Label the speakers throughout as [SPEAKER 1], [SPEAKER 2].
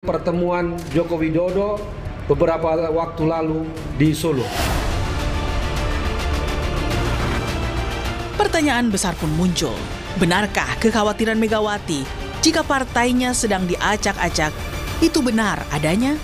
[SPEAKER 1] Pertemuan Joko Widodo beberapa waktu lalu di Solo.
[SPEAKER 2] Pertanyaan besar pun muncul. Benarkah kekhawatiran Megawati jika partainya sedang diacak-acak itu benar adanya?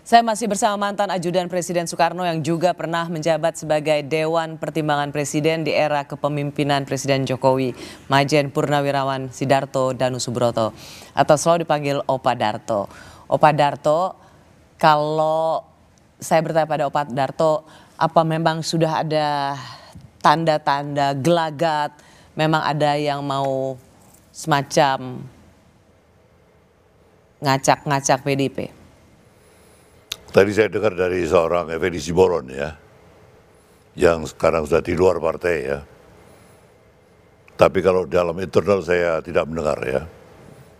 [SPEAKER 3] Saya masih bersama mantan ajudan Presiden Soekarno yang juga pernah menjabat sebagai Dewan Pertimbangan Presiden di era kepemimpinan Presiden Jokowi, Majen Purnawirawan Sidarto Danusubroto, atau selalu dipanggil Opa Darto. Opa Darto, kalau saya bertanya pada Opa Darto, apa memang sudah ada tanda-tanda gelagat, memang ada yang mau semacam ngacak-ngacak PDIP?
[SPEAKER 4] Tadi saya dengar dari seorang Effendi Simbolon ya, yang sekarang sudah di luar partai ya. Tapi kalau dalam internal saya tidak mendengar ya.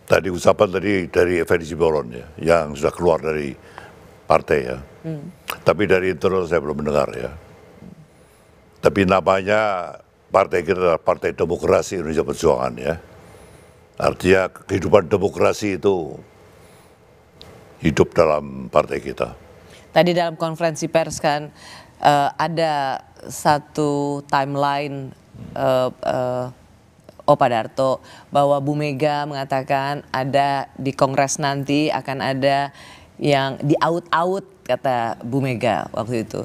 [SPEAKER 4] Tadi ucapan dari Effendi Simbolon ya, yang sudah keluar dari partai ya. Tapi dari internal saya belum mendengar ya. Tapi namanya partai kita adalah Partai Demokrasi Indonesia Perjuangan ya. Artinya kehidupan demokrasi itu hidup dalam partai kita.
[SPEAKER 3] Tadi dalam konferensi pers kan ada satu timeline Opa Darto bahwa Bu Mega mengatakan ada di Kongres nanti akan ada yang di-out kata Bu Mega waktu itu.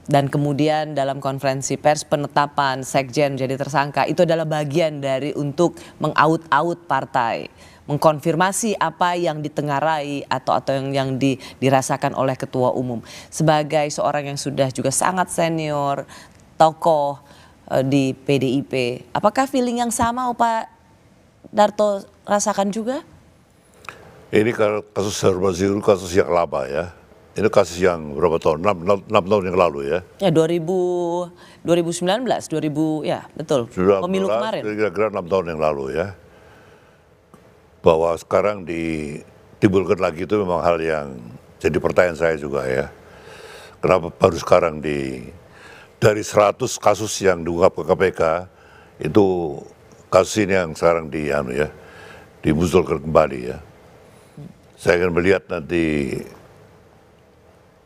[SPEAKER 3] Dan kemudian dalam konferensi pers penetapan sekjen menjadi tersangka itu adalah bagian dari untuk meng-out partai, mengkonfirmasi apa yang ditengarai atau yang dirasakan oleh ketua umum. Sebagai seorang yang sudah juga sangat senior, tokoh di PDIP, apakah feeling yang sama Opa Darto rasakan juga?
[SPEAKER 4] Ini kasus Harun Masihu kasus yang lama ya. Ini kasus yang berapa tahun? 6 tahun yang lalu ya? Ya
[SPEAKER 3] 2019, ya betul. Pemilu kemarin.
[SPEAKER 4] Kira-kira 6 tahun yang lalu ya. Bahwa sekarang ditimbulkan lagi itu memang hal yang jadi pertanyaan saya juga ya. Kenapa baru sekarang dari 100 kasus yang diungkap ke KPK, itu kasus ini yang sekarang dimunculkan kembali ya. Saya akan melihat nanti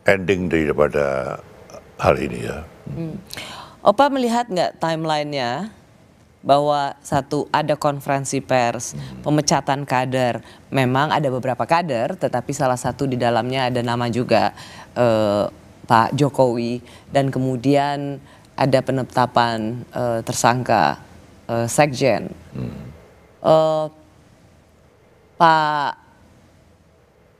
[SPEAKER 4] ending daripada hal ini ya.
[SPEAKER 3] Opa melihat nggak timelinenya bahwa ada konferensi pers, pemecatan kader, memang ada beberapa kader, tetapi salah satu di dalamnya ada nama juga Pak Jokowi, dan kemudian ada penetapan tersangka sekjen. Pak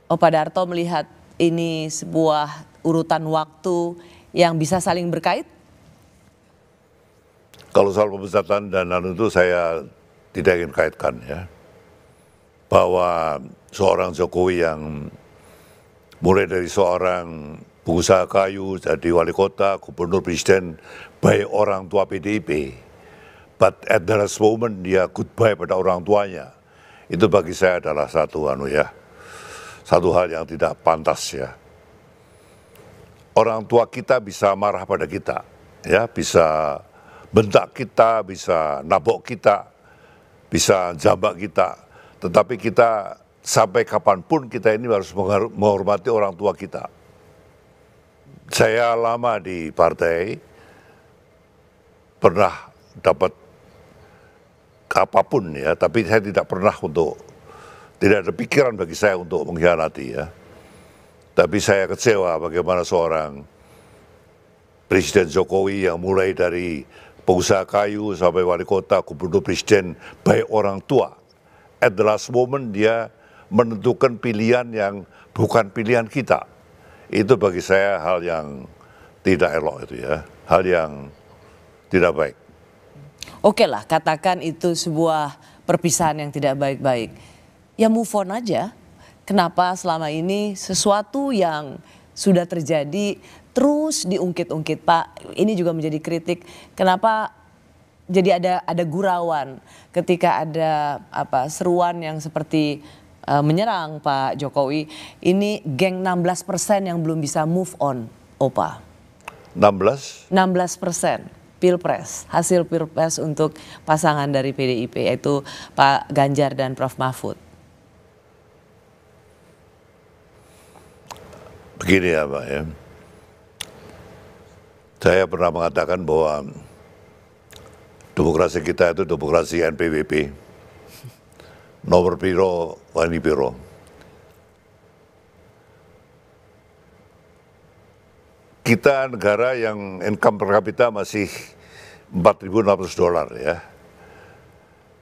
[SPEAKER 3] Opa Darto melihat ini sebuah urutan waktu yang bisa saling berkait?
[SPEAKER 4] Kalau soal pemecatan dan itu saya tidak ingin kaitkan ya. Bahwa seorang Jokowi yang mulai dari seorang pengusaha kayu, jadi wali kota, gubernur, presiden, baik orang tua PDIP. But at the last moment dia goodbye pada orang tuanya. Itu bagi saya adalah satu hal yang tidak pantas ya. Orang tua kita bisa marah pada kita, ya, bisa bentak kita, bisa nabok kita, bisa jambak kita. Tetapi kita sampai kapanpun kita ini harus menghormati orang tua kita. Saya lama di partai, pernah dapat apapun ya, tapi saya tidak ada pikiran bagi saya untuk mengkhianati ya. Tapi saya kecewa bagaimana seorang Presiden Jokowi yang mulai dari pengusaha kayu sampai wali kota, gubernur, presiden, baik orang tua. At the last moment dia menentukan pilihan yang bukan pilihan kita. Itu bagi saya hal yang tidak elok itu ya, hal yang tidak baik.
[SPEAKER 3] Oke lah, katakan itu sebuah perpisahan yang tidak baik-baik. Ya move on aja. Kenapa selama ini sesuatu yang sudah terjadi terus diungkit-ungkit, Pak? Ini juga menjadi kritik. Kenapa jadi ada gurauan ketika ada seruan yang seperti menyerang Pak Jokowi? Ini geng 16% yang belum bisa move on, Opa.
[SPEAKER 4] 16%?
[SPEAKER 3] 16%. Pilpres, hasil Pilpres untuk pasangan dari PDIP yaitu Pak Ganjar dan Prof. Mahfud?
[SPEAKER 4] Begini ya Pak ya, saya pernah mengatakan bahwa demokrasi kita itu demokrasi NPWP, nomor piro, wani piro. Kita negara yang income per kapita masih $4.600 ya.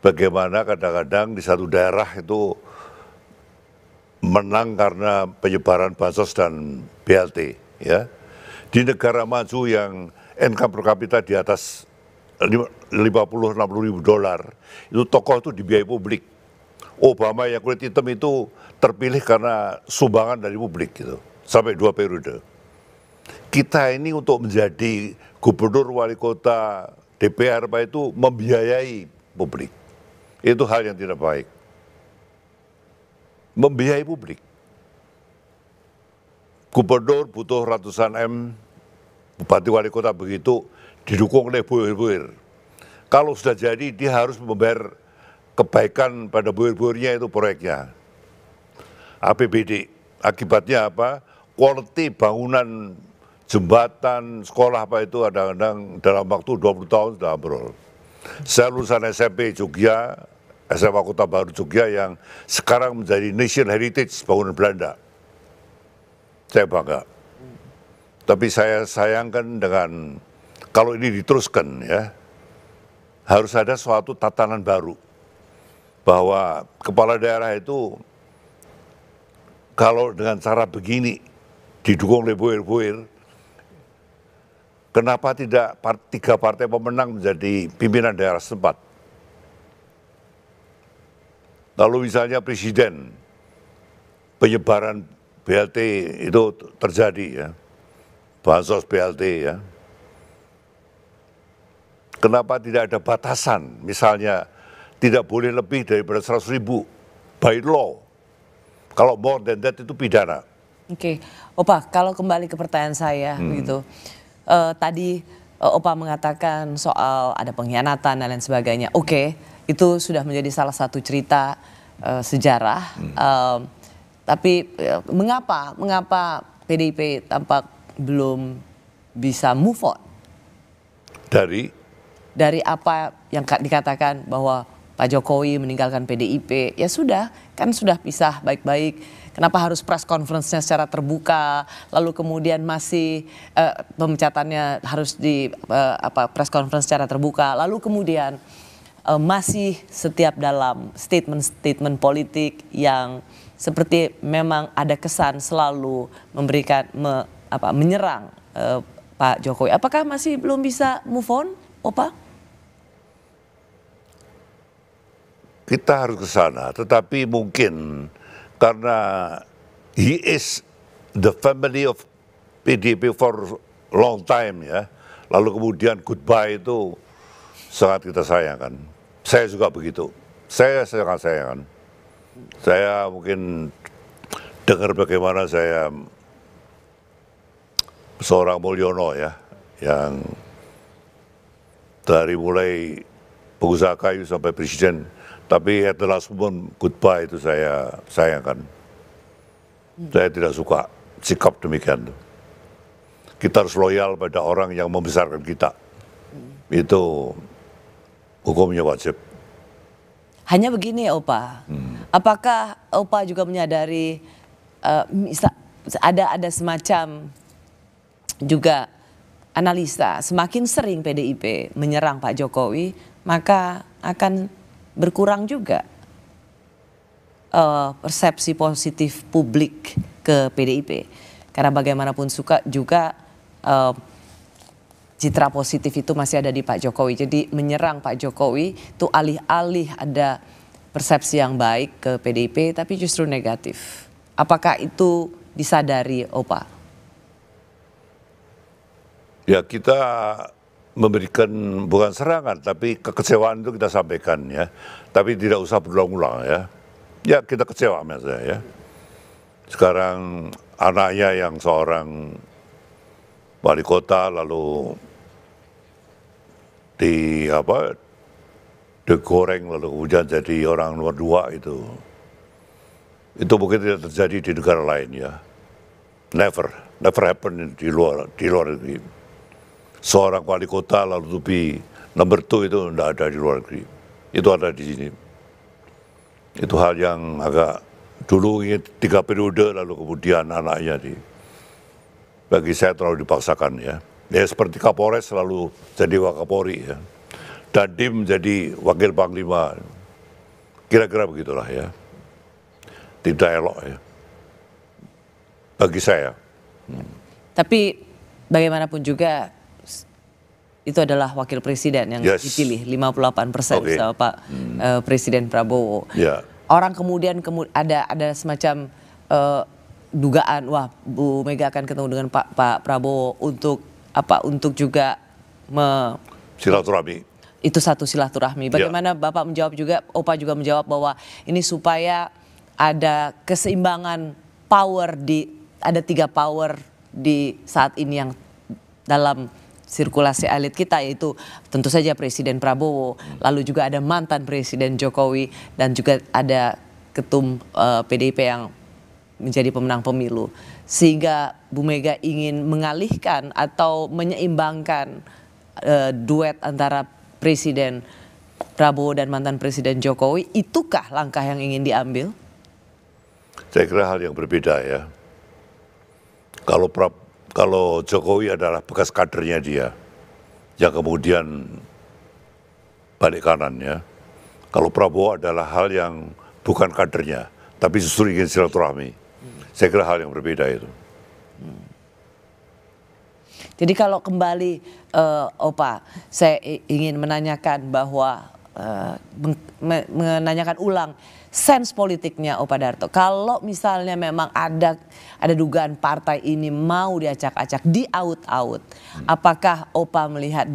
[SPEAKER 4] Bagaimana kadang-kadang di satu daerah itu menang karena penyebaran bansos dan BLT ya. Di negara maju yang income per kapita di atas 50-60 ribu dolar, itu tokoh itu dibiayai publik. Obama yang kulit hitam itu terpilih karena sumbangan dari publik gitu, sampai 2 periode. Kita ini untuk menjadi gubernur, wali kota, DPR Pak itu membiayai publik. Itu hal yang tidak baik. Membiayai publik. Gubernur butuh ratusan M, bupati wali kota begitu, didukung oleh buir-buir. Kalau sudah jadi, dia harus membayar kebaikan pada buir-buirnya itu proyeknya. APBD. Akibatnya apa? Quality bangunan jembatan, sekolah apa itu kadang-kadang dalam waktu 20 tahun sudah ambrol. Saya lulusan SMP Jogja, SMA Kota Baru Jogja yang sekarang menjadi Nation Heritage bangunan Belanda. Saya bangga. Tapi saya sayangkan dengan kalau ini diteruskan ya, harus ada suatu tatanan baru. Bahwa kepala daerah itu kalau dengan cara begini didukung oleh buir-buir, kenapa tidak 3 partai pemenang menjadi pimpinan daerah setempat? Lalu misalnya presiden, penyebaran BLT itu terjadi ya, bansos BLT ya. Kenapa tidak ada batasan, misalnya tidak boleh lebih daripada 100.000 by law. Kalau more than that itu pidana.
[SPEAKER 3] Oke, Opa, kalau kembali ke pertanyaan saya begitu. Tadi Opa mengatakan soal ada pengkhianatan dan lain sebagainya. Oke, itu sudah menjadi salah satu cerita sejarah. Tapi mengapa PDIP tampak belum bisa move on? Dari apa yang dikatakan bahwa Pak Jokowi meninggalkan PDIP, ya sudah, kan sudah pisah baik-baik. Kenapa harus press conference-nya secara terbuka, lalu kemudian masih pemecatannya harus di press conference secara terbuka, lalu kemudian masih setiap dalam statement-statement politik yang seperti memang ada kesan selalu memberikan menyerang Pak Jokowi. Apakah masih belum bisa move on, Opa?
[SPEAKER 4] Kita harus ke sana, tetapi mungkin karena he is the family of PDIP for long time ya, lalu kemudian goodbye itu sangat kita sayangkan. Saya juga begitu, saya sangat sayangkan. Saya mungkin dengar bagaimana saya seorang Mulyono ya, yang dari mulai pengusaha kayu sampai presiden, tapi at the last moment goodbye itu saya sayangkan. Saya tidak suka sikap demikian. Kita harus loyal pada orang yang membesarkan kita. Itu hukumnya wajib.
[SPEAKER 3] Hanya begini Opa, apakah Opa juga menyadari ada semacam juga analisa semakin sering PDIP menyerang Pak Jokowi, maka akan berkurang juga persepsi positif publik ke PDIP. Karena bagaimanapun juga citra positif itu masih ada di Pak Jokowi. Jadi menyerang Pak Jokowi itu alih-alih ada persepsi yang baik ke PDIP, tapi justru negatif. Apakah itu disadari, Opa?
[SPEAKER 4] Ya, kita memberikan bukan serangan, tapi kekecewaan itu kita sampaikan ya. Tapi tidak usah berulang-ulang ya. Ya, kita kecewa maksudnya ya. Sekarang anaknya yang seorang wali kota lalu digoreng lalu kemudian jadi orang nomor 2 itu mungkin tidak terjadi di negara lain ya. Never happen di luar negeri. Seorang wali kota lalu to be number 2 itu tidak ada di luar negeri. Itu ada di sini. Itu hal yang agak dulu ingin 3 periode lalu kemudian anaknya bagi saya terlalu dipaksakan ya. Ya seperti Kapolres selalu jadi Wakapolri ya. Dandim menjadi Wakil Panglima. Kira-kira begitulah ya. Tidak elok ya. Bagi saya.
[SPEAKER 3] Tapi bagaimanapun juga itu adalah wakil presiden yang dipilih 58% sama Pak Presiden Prabowo.
[SPEAKER 4] Yeah.
[SPEAKER 3] Orang kemudian ada semacam dugaan, wah Bu Mega akan ketemu dengan Pak Prabowo untuk juga
[SPEAKER 4] silaturahmi.
[SPEAKER 3] Itu satu silaturahmi. Bagaimana Bapak menjawab juga, Opa juga menjawab bahwa ini supaya ada keseimbangan power ada 3 power di saat ini yang dalam sirkulasi elit kita, yaitu tentu saja Presiden Prabowo, lalu juga ada mantan Presiden Jokowi, dan juga ada ketum PDIP yang menjadi pemenang pemilu. Sehingga Bu Mega ingin mengalihkan atau menyeimbangkan duet antara Presiden Prabowo dan mantan Presiden Jokowi. Itukah langkah yang ingin diambil?
[SPEAKER 4] Saya kira hal yang berbeda ya. Kalau Jokowi adalah bekas kadernya dia, yang kemudian balik kanan ya. Kalau Prabowo adalah hal yang bukan kadernya, tapi justru ingin silaturahmi. Saya kira hal yang berbeda itu.
[SPEAKER 3] Jadi kalau kembali Opa, saya ingin menanyakan bahwa menanyakan ulang sense politiknya Opa Darto. Kalau misalnya memang ada dugaan partai ini mau diacak-acak, di-out-out, apakah Opa melihat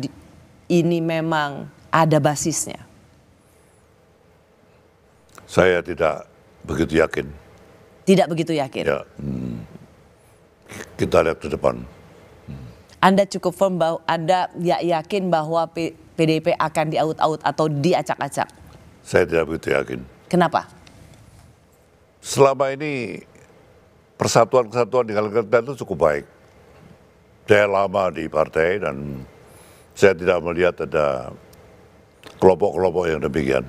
[SPEAKER 3] ini memang ada basisnya?
[SPEAKER 4] Saya tidak begitu yakin.
[SPEAKER 3] Tidak begitu yakin?
[SPEAKER 4] Ya, kita lihat ke depan.
[SPEAKER 3] Anda cukup firm bahwa Anda yakin bahwa PDIP akan di-out-out atau diacak-acak?
[SPEAKER 4] Saya tidak begitu yakin.
[SPEAKER 3] Kenapa?
[SPEAKER 4] Selama ini persatuan-kesatuan di kalangan kita itu cukup baik. Saya lama di partai dan saya tidak melihat ada kelompok-kelompok yang demikian.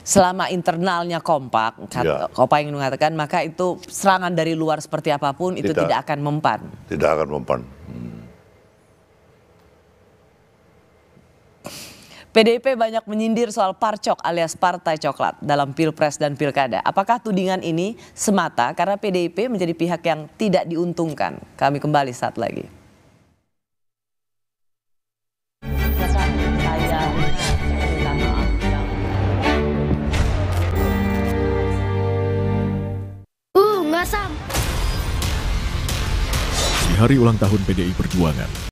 [SPEAKER 3] Selama internalnya kompak, Opa ingin mengatakan, maka itu serangan dari luar seperti apapun itu tidak akan mempan.
[SPEAKER 4] Tidak akan mempan.
[SPEAKER 3] PDIP banyak menyindir soal parcok alias partai coklat dalam pilpres dan pilkada. Apakah tudingan ini semata karena PDIP menjadi pihak yang tidak diuntungkan? Kami kembali saat lagi.
[SPEAKER 5] Di hari ulang tahun PDI Perjuangan,